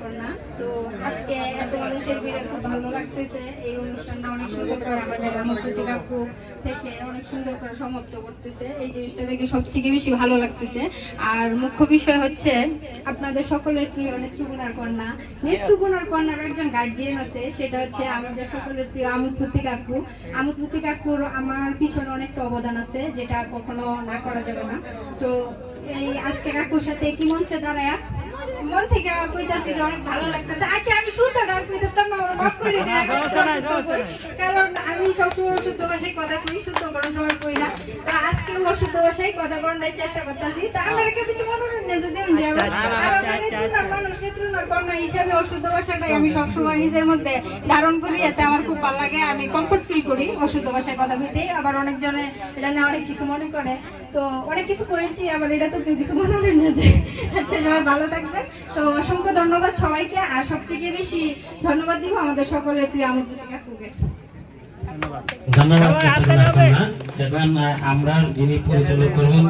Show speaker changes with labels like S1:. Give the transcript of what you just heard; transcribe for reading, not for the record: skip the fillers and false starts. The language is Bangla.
S1: কন্যা। তো আজকে এত মানুষের ভিড়ে খুব ভালো লাগতেছে। এই অনুষ্ঠানটা অনেক সুন্দর করে আমাদের আমন্ত্রিত কাকু থেকে অনেক সুন্দর করে সমাপ্ত করতেছে। এই জিনিসটা দেখে সবথেকে বেশি ভালো লাগতেছে। আর মুখ্য বিষয় হচ্ছে আপনাদের সকলের প্রিয় নেত্রকোনার কন্যা। নেত্রকোনার কন্যার একজন গার্জিয়ান আছে, সেটা হচ্ছে আমাদের সকলের প্রিয় আমোদপুতি কাকু। আমোদপুতি কাকুর আমার পিছনে অনেকটা অবদান আছে, যেটা কখনো না করা যাবে না। তো এই আজকে কাকুর সাথে কি মঞ্চে দাঁড়ায় মন থেকে কইতাছি যে অনেক ভালো লাগতেছে। আচ্ছা আমি শুদ্ধ ডাক কইতাম না, আমার মাফ করে দিন, কারণ আমি সবসময় শুদ্ধ ভাষায় কথা কই, শুদ্ধ কোনো সময় কই না। তো আজকে অশুদ্ধ ভাষায় কথা করার চেষ্টা করতেছি। তা আমরা কিছু মনোরঞ্জন যদি মানুষ নেত্রকোনার কন্যা হিসাবে অশুদ্ধ ভাষাটাই আমি সবসময় নিজের মধ্যে ধারণ করি, এতে আমার খুব ভালো লাগে। আমি কমফোর্ট ফিল করি অশুদ্ধ ভাষায় কথা কইতে। আবার অনেকজনে এটা নিয়ে অনেক কিছু মনে করে, তো অনেক কিছু করেছি, আবার এটা তো কেউ কিছু মনে হয় না যে। আচ্ছা সবাই ভালো থাকবেন। তো অসংখ্য ধন্যবাদ সবাইকে। আর সবচেয়ে বেশি ধন্যবাদ দিব আমাদের সকলের প্রিয় আমন্ত্রিত কাকুকে।
S2: ধন্যবাদ। এখন আমরা যিনি পরিচালক করবেন